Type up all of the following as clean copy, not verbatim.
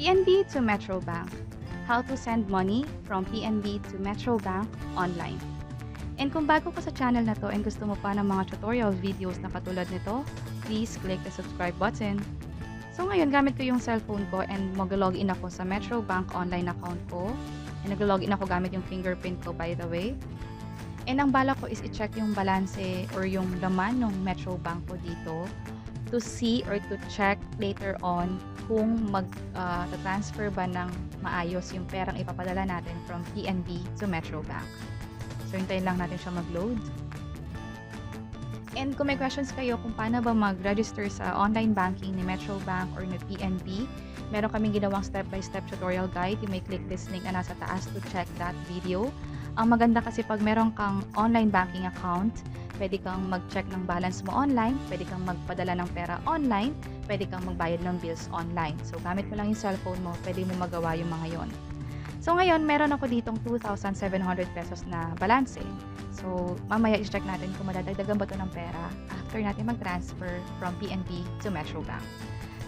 PNB to Metrobank. How to send money from PNB to Metrobank online. And kung bago ka sa channel na to and gusto mo pa ng mga tutorial videos na katulad nito, please click the subscribe button. So ngayon, gamit ko yung cellphone ko and mag-login ako sa Metrobank online account ko. And nag-login ako gamit yung fingerprint ko, by the way. And ang bala ko is i-check yung balance or yung laman ng Metrobank ko dito to see or to check later on kung mag-transfer ba ng maayos yung perang ipapadala natin from PNB to Metrobank. So, hintayin lang natin siya mag-load. And kung may questions kayo kung paano ba mag-register sa online banking ni Metrobank or ni PNB, meron kaming ginawang step-by-step tutorial guide. You may click this link na nasa taas to check that video. Ang maganda kasi pag meron kang online banking account, pwede kang mag-check ng balance mo online, pwede kang magpadala ng pera online, pwede kang magbayad ng bills online. So, gamit mo lang yung cellphone mo, pwede mo magawa yung mga yon. So, ngayon, meron ako ditong 2,700 pesos na balance. So, mamaya i-check natin kung madadagdagan ba ito ng pera after natin mag-transfer from PNB to Metrobank.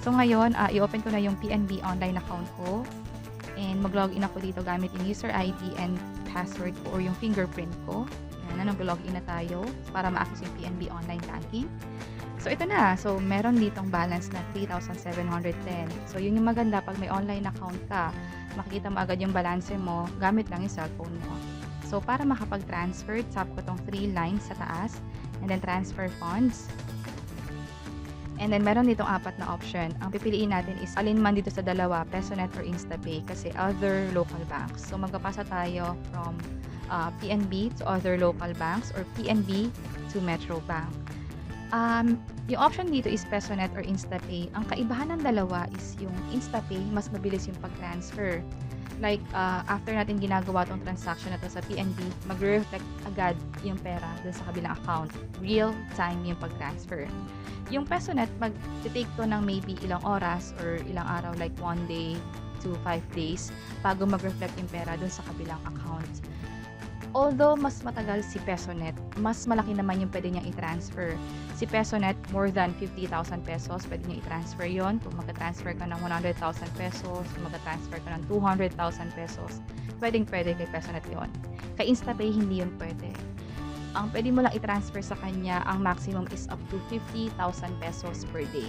So, ngayon, i-open ko na yung PNB online account ko and mag-login ako dito gamit yung user ID and password ko or yung fingerprint ko. Yan na, nag-login na tayo para ma-access yung PNB Online Banking. So, ito na. So, meron ditong balance na 3,710. So, yun yung maganda pag may online account ka. Makikita mo agad yung balance mo gamit lang yung cellphone mo. So, para makapag-transfer, tap ko tong 3 lines sa taas and then transfer funds. And then, meron ditong 4 na option. Ang pipiliin natin is alin man dito sa dalawa, PesoNet or InstaPay kasi other local banks. So, magpapasa tayo from PNB to other local banks or PNB to Metrobank. Yung option dito is PesoNet or InstaPay. Ang kaibahan ng dalawa is yung InstaPay, mas mabilis yung pag-transfer. Like, after natin ginagawa tong transaction na to sa PNB, mag-reflect agad yung pera dun sa kabilang account. Real time yung pag-transfer. Yung PesoNet, mag-take to ng maybe ilang oras or ilang araw, like 1 day to 5 days, bago mag-reflect yung pera dun sa kabilang account. Although mas matagal si PesoNet, mas malaki naman yung pwede niyang i-transfer. Si PesoNet, more than 50,000 pesos, pwede niya i-transfer yon. Kung mag-transfer ka ng 100,000 pesos, kung mag-transfer ka ng 200,000 pesos, pwede kay PesoNet yon. Kay InstaPay, hindi yun pwede. Ang pwede mo lang i-transfer sa kanya, ang maximum is up to 50,000 pesos per day.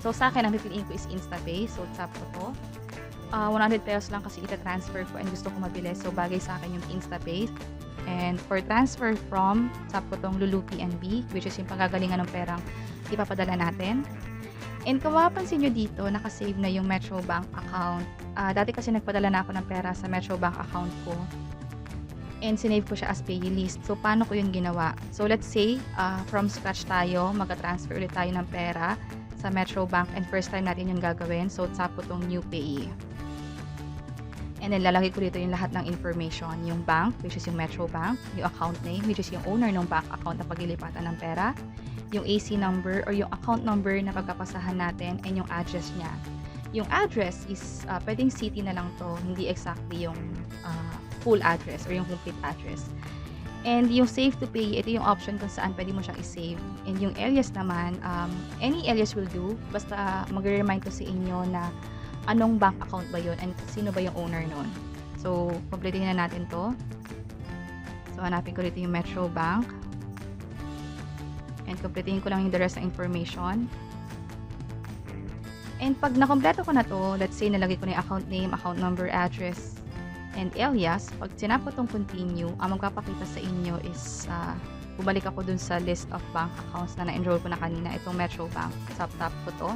So, sa akin, ang pipiliin ko is InstaPay. So, tap ko to. 100 pesos lang kasi ita-transfer ko and gusto ko mabilis. So, bagay sa akin yung InstaPay. And for transfer from, tap ko tong Lulu PNB, which is yung pagagalingan ng perang ipapadala natin. And kung mapapansin nyo dito, nakasave na yung Metrobank account. Dati kasi nagpadala na ako ng pera sa Metrobank account ko. And sinave ko siya as payee list. So, paano ko yun ginawa? So, let's say, from scratch tayo, mag-transfer ulit tayo ng pera sa Metrobank and first time natin yung gagawin. So, tap ko tong New Payee. And then, lalagay ko dito yung lahat ng information. Yung bank, which is yung Metrobank. Yung account name, which is yung owner ng bank account na paglilipatan ng pera. Yung AC number or yung account number na pagkapasahan natin and yung address niya. Yung address is, pwedeng city na lang to, hindi exactly yung full address or yung complete address. And yung save to pay, ito yung option kung saan pwede mo siyang i-save. And yung alias naman, any alias will do. Basta mag-remind to sa inyo na anong bank account ba yun and sino ba yung owner nun. So, kompletin na natin to. So, hanapin ko dito yung Metrobank. And kompletin ko lang yung the rest ng information. And pag nakompleto ko na to, let's say nalagay ko na yung account name, account number, address, and alias, pag sinap ko tong continue, ang magpapakita sa inyo is bumalik ako dun sa list of bank accounts na na-enroll ko na kanina, itong Metrobank. Tap ko to.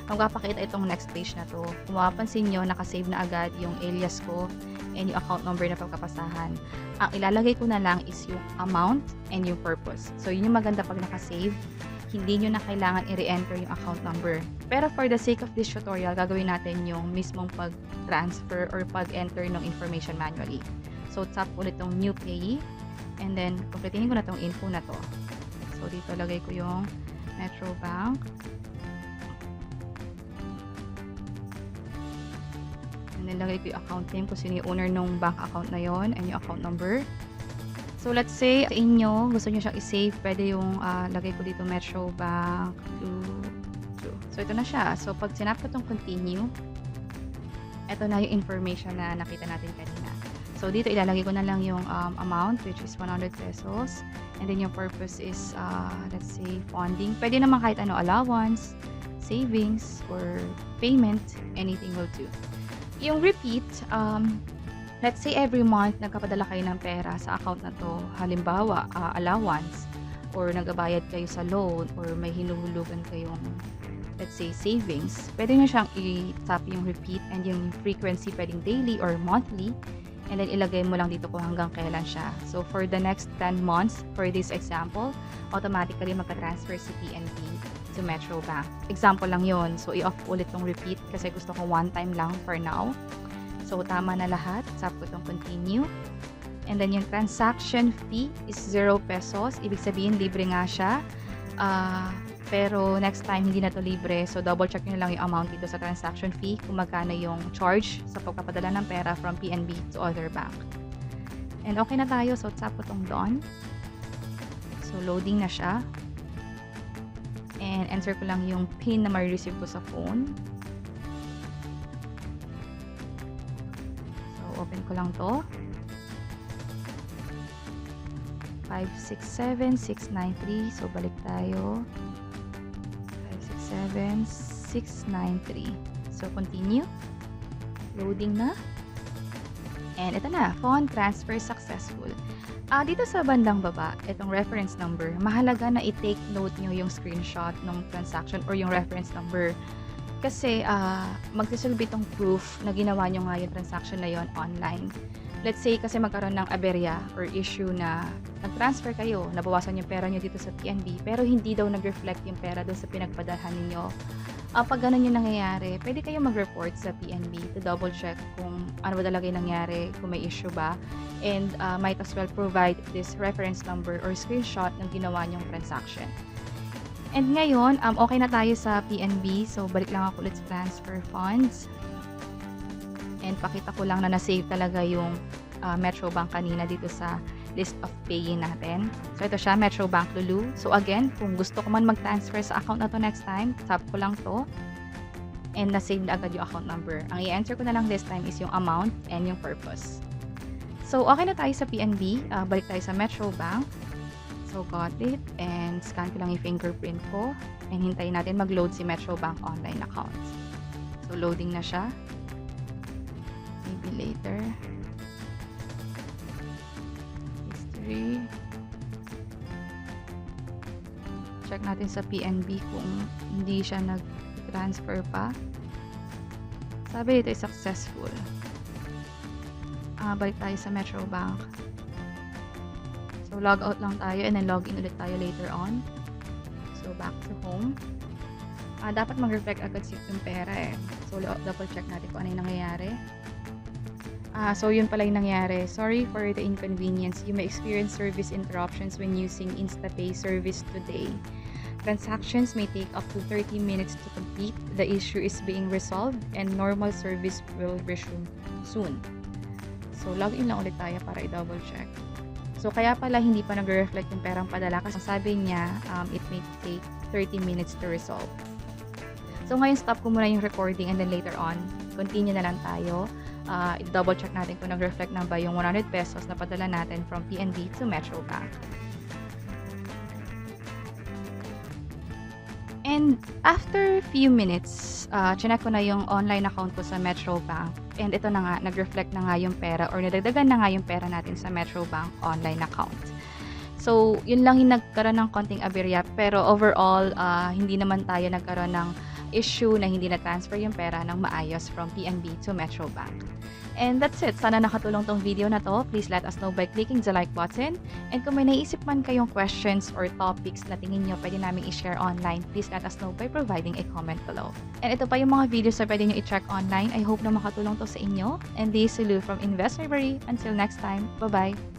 Magpapakita itong next page na to. Kung mapapansin nyo, nakasave na agad yung alias ko and yung account number na pagkapasahan. Ang ilalagay ko na lang is yung amount and yung purpose. So, yun yung maganda pag nakasave. Hindi nyo na kailangan i-re-enter yung account number. Pero for the sake of this tutorial, gagawin natin yung mismong pag-transfer or pag-enter ng information manually. So, tap ulit tong New Payee and then, kompletinin ko na tong info na to. So, dito lagay ko yung Metrobank. Nilagay ko yung account name kung sino yung owner ng bank account na yon and yung account number. So, let's say, sa inyo, gusto nyo siyang i-save, pwede yung lagay ko dito Metrobank. So, ito na siya. So, pag sinap ko itong continue, Eto na yung information na nakita natin kanina. So, dito ilalagay ko na lang yung amount, which is 100 pesos. And then yung purpose is, let's say, funding. Pwede naman kahit ano, allowance, savings, or payment, anything will do. Yung repeat, let's say every month nagpapadala kayo ng pera sa account na to. Halimbawa, allowance, or nagbabayad kayo sa loan, or may hinuhulugan kayong, let's say, savings. Pwede nyo siyang i-tap yung repeat, and yung frequency pwedeng daily or monthly. And then ilagay mo lang dito kung hanggang kailan siya. So for the next 10 months, for this example, automatically magka-transfer si PNB to Metrobank. Example lang yon. So i-off ulit tong repeat kasi gusto ko one time lang for now. So tama na lahat. Tap ko tong continue. And then yung transaction fee is 0 pesos. Ibig sabihin libre nga siya. Pero next time hindi na to libre. So double check nyo lang yung amount dito sa transaction fee kung magkano yung charge sa pagpapadala ng pera from PNB to other bank. And okay na tayo. So tap ko tong done. So loading na siya. And enter ko lang yung PIN na ma-receive ko sa phone. So open ko lang to. 567693. So balik tayo. 5693. So continue. Loading na. And ito na, fund transfer successful. Dito sa bandang baba, itong reference number, mahalaga na i-take note nyo yung screenshot ng transaction or yung reference number. Kasi magsisilbi itong proof na ginawa nyo nga yung transaction na yon online. Let's say kasi magkaroon ng aberya or issue na nag-transfer kayo, nabawasan yung pera nyo dito sa PNB, pero hindi daw nag-reflect yung pera doon sa pinagpadalhan ninyo. Pag ganun yung nangyayari, pwede kayo mag-report sa PNB to double check kung ano ba talaga yung nangyari, kung may issue ba. And might as well provide this reference number or screenshot ng ginawa nyong transaction. And ngayon, okay na tayo sa PNB. So, balik lang ako ulit sa transfer funds. And pakita ko lang na na-save talaga yung Metrobank kanina dito sa list of paying natin. So, ito siya, Metrobank Lulu. So, again, kung gusto ko man mag-transfer sa account na to next time, tap ko lang to. And na-save na agad yung account number. Ang i-enter ko na lang this time is yung amount and yung purpose. So, okay na tayo sa PNB. Balik tayo sa Metrobank. So, got it. And scan ko lang yung fingerprint ko. And hintayin natin mag-load si Metrobank Online Account. So, loading na siya. Maybe later. History. Check natin sa PNB kung hindi siya nag-transfer pa. Sabi dito is successful. Balik tayo sa Metrobank. So, log out lang tayo and then log in ulit tayo later on. So, back to home. Dapat mag-reflect agad yung pera eh. So, double check natin kung ano yung nangyayari. So, yun pala yung nangyari. Sorry for the inconvenience. You may experience service interruptions when using InstaPay service today. Transactions may take up to 30 minutes to complete. The issue is being resolved and normal service will resume soon. So, login lang ulit tayo para i-double check. So, kaya pala hindi pa nag-reflect yung perang padala kasi sabi niya, it may take 30 minutes to resolve. So, ngayon stop ko muna yung recording and then later on, continue na lang tayo. I-double check natin kung nag-reflect na ba yung 100 pesos na padala natin from PNB to Metrobank. And after few minutes, chinek ko na yung online account ko sa Metrobank. And ito na nga, nag-reflect na nga yung pera or nadagdagan na nga yung pera natin sa Metrobank online account. So, yun lang yung nagkaroon ng konting aberya. Pero overall, hindi naman tayo nagkaroon ng issue na hindi na-transfer yung pera ng maayos from PNB to Metrobank. And that's it. Sana nakatulong tong video na to. Please let us know by clicking the like button. And kung may naisip man kayong questions or topics na tingin nyo pwede namin i-share online, please let us know by providing a comment below. And ito pa yung mga videos na pwede nyo i-check online. I hope na makatulong to sa inyo. And this is Lou from Invest Library. Until next time, bye-bye!